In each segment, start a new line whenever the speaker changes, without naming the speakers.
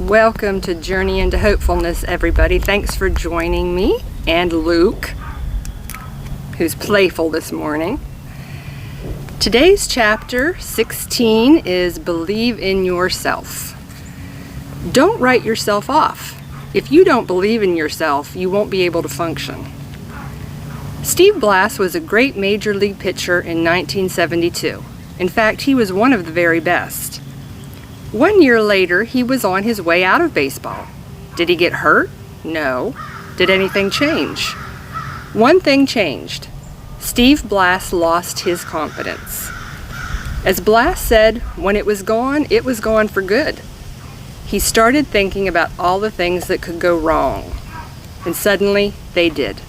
Welcome to Journey into Hopefulness, everybody. Thanks for joining me and Luke, who's playful this morning. Today's chapter 16 is Believe in Yourself. Don't write yourself off. If you don't believe in yourself, you won't be able to function. Steve Blass was a great major league pitcher in 1972. In fact, he was one of the very best. 1 year later, he was on his way out of baseball. Did he get hurt? No. Did anything change? One thing changed. Steve Blass lost his confidence. As Blass said, when it was gone for good. He started thinking about all the things that could go wrong. And suddenly, they did.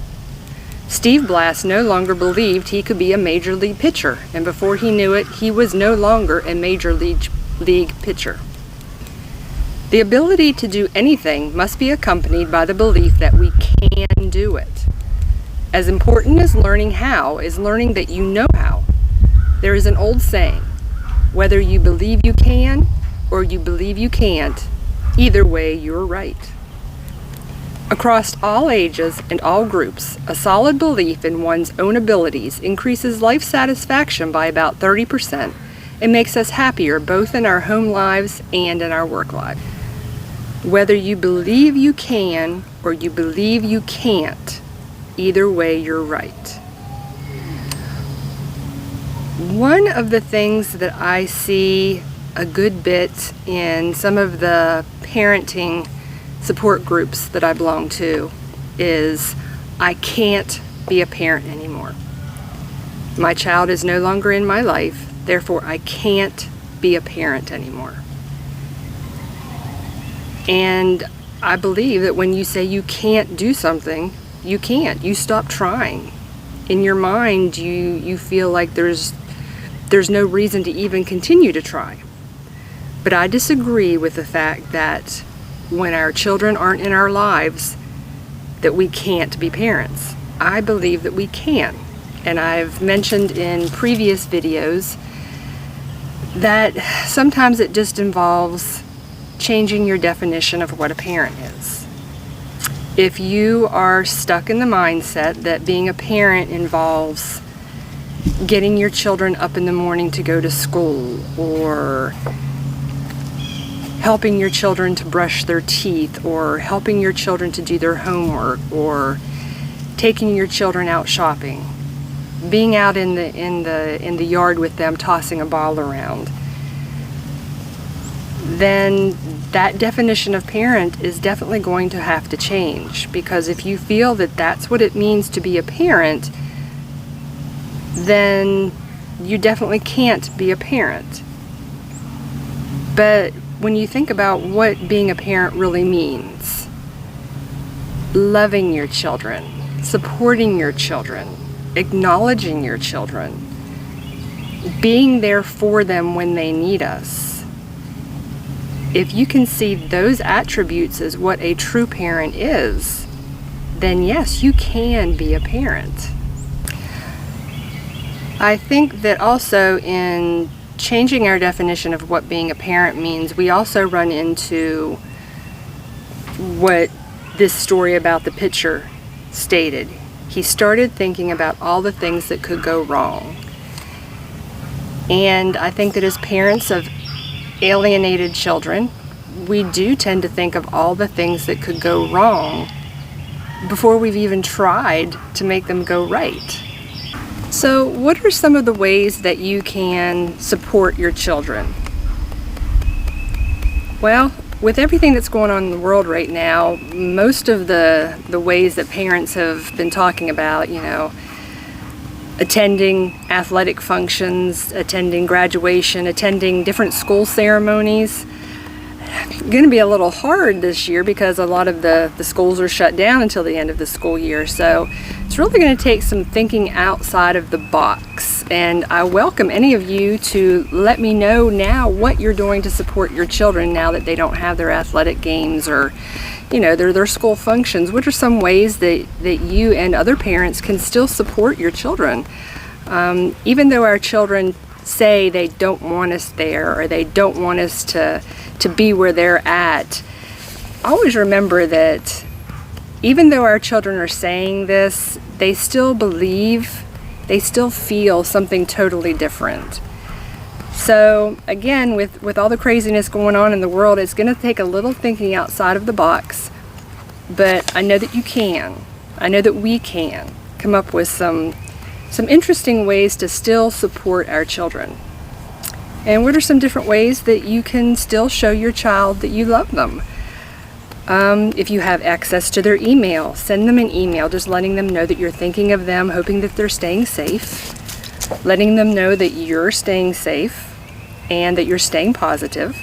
Steve Blass no longer believed he could be a major league pitcher, and before he knew it, he was no longer a major league pitcher. The ability to do anything must be accompanied by the belief that we can do it. As important as learning how is learning that you know how. There is an old saying, whether you believe you can or you believe you can't, either way you're right. Across all ages and all groups, a solid belief in one's own abilities increases life satisfaction by about 30%. It makes us happier both in our home lives and in our work life. Whether you believe you can or you believe you can't, either way you're right. One of the things that I see a good bit in some of the parenting support groups that I belong to is, I can't be a parent anymore. My child is no longer in my life. Therefore, I can't be a parent anymore. And I believe that when you say you can't do something, you can't. You stop trying. In your mind, you feel like there's no reason to even continue to try. But I disagree with the fact that when our children aren't in our lives, that we can't be parents. I believe that we can. And I've mentioned in previous videos that sometimes it just involves changing your definition of what a parent is. If you are stuck in the mindset that being a parent involves getting your children up in the morning to go to school, or helping your children to brush their teeth, or helping your children to do their homework, or taking your children out shopping, being out in the yard with them tossing a ball around, then that definition of parent is definitely going to have to change. Because if you feel that that's what it means to be a parent, then you definitely can't be a parent. But when you think about what being a parent really means, loving your children, supporting your children, acknowledging your children, being there for them when they need us. If you can see those attributes as what a true parent is, then yes, you can be a parent. I think that also in changing our definition of what being a parent means, we also run into what this story about the pitcher stated. He started thinking about all the things that could go wrong. And I think that as parents of alienated children, we do tend to think of all the things that could go wrong before we've even tried to make them go right. So, what are some of the ways that you can support your children? Well, with everything that's going on in the world right now, most of the ways that parents have been talking about, attending athletic functions, attending graduation, attending different school ceremonies, going to be a little hard this year because a lot of the schools are shut down until the end of the school year. So it's really going to take some thinking outside of the box. And I welcome any of you to let me know now what you're doing to support your children now that they don't have their athletic games or their school functions. What are some ways that you and other parents can still support your children? Even though our children say they don't want us there, or they don't want us to be where they're at, always remember that even though our children are saying this, they still believe, they still feel something totally different. So again, with all the craziness going on in the world, it's going to take a little thinking outside of the box, but I know that you can. I know that we can come up with some interesting ways to still support our children. And what are some different ways that you can still show your child that you love them? If you have access to their email, send them an email just letting them know that you're thinking of them, hoping that they're staying safe, letting them know that you're staying safe and that you're staying positive.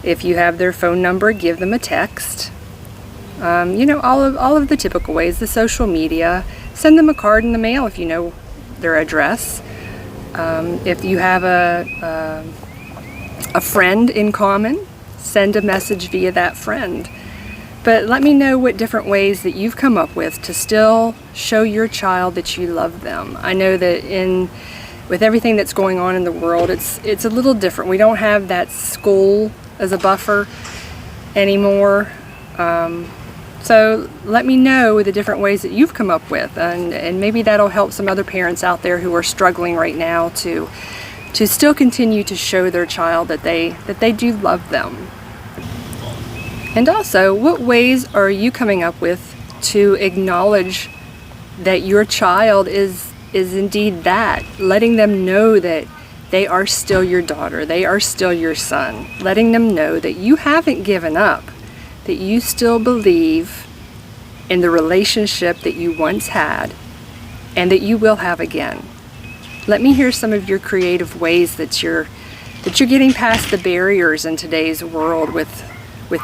If you have their phone number, give them a text. All of the typical ways, the social media. Send them a card in the mail if you know their address. If you have a friend in common, send a message via that friend. But let me know what different ways that you've come up with to still show your child that you love them. I know that with everything that's going on in the world, it's a little different. We don't have that school as a buffer anymore. So let me know the different ways that you've come up with, and maybe that'll help some other parents out there who are struggling right now to still continue to show their child that they do love them. And also, what ways are you coming up with to acknowledge that your child is indeed that, letting them know that they are still your daughter, they are still your son, letting them know that you haven't given up, that you still believe in the relationship that you once had and that you will have again. Let me hear some of your creative ways that you're getting past the barriers in today's world with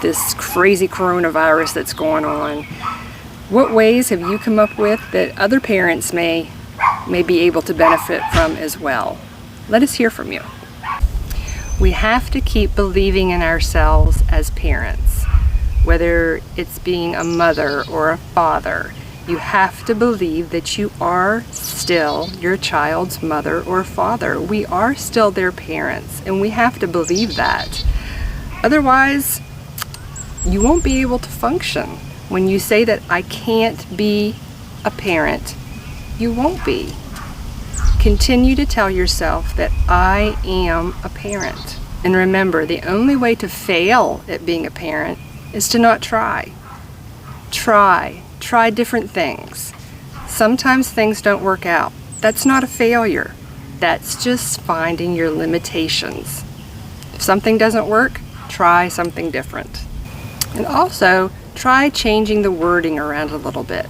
this crazy coronavirus that's going on. What ways have you come up with that other parents may be able to benefit from as well? Let us hear from you. We have to keep believing in ourselves as parents. Whether it's being a mother or a father, you have to believe that you are still your child's mother or father. We are still their parents, and we have to believe that. Otherwise, you won't be able to function. When you say that I can't be a parent, you won't be. Continue to tell yourself that I am a parent. And remember, the only way to fail at being a parent is to not try. Try different things. Sometimes things don't work out. That's not a failure. That's just finding your limitations. If something doesn't work, try something different. And also, try changing the wording around a little bit.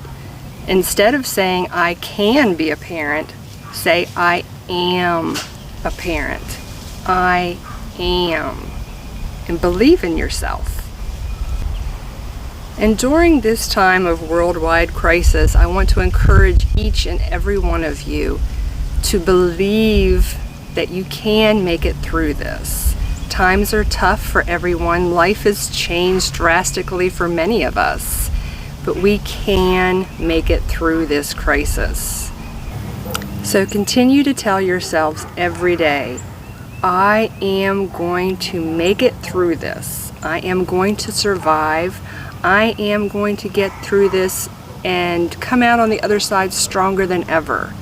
Instead of saying I can be a parent, say I am a parent. I am. And believe in yourself. And during this time of worldwide crisis, I want to encourage each and every one of you to believe that you can make it through this. Times are tough for everyone. Life has changed drastically for many of us, but we can make it through this crisis. So continue to tell yourselves every day, I am going to make it through this. I am going to survive. I am going to get through this and come out on the other side stronger than ever.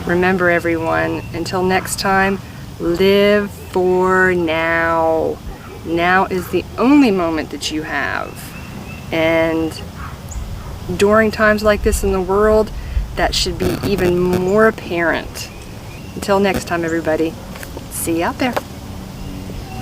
Remember, everyone, until next time, live for now. Now is the only moment that you have. And during times like this in the world, that should be even more apparent. Until next time, everybody, see you out there.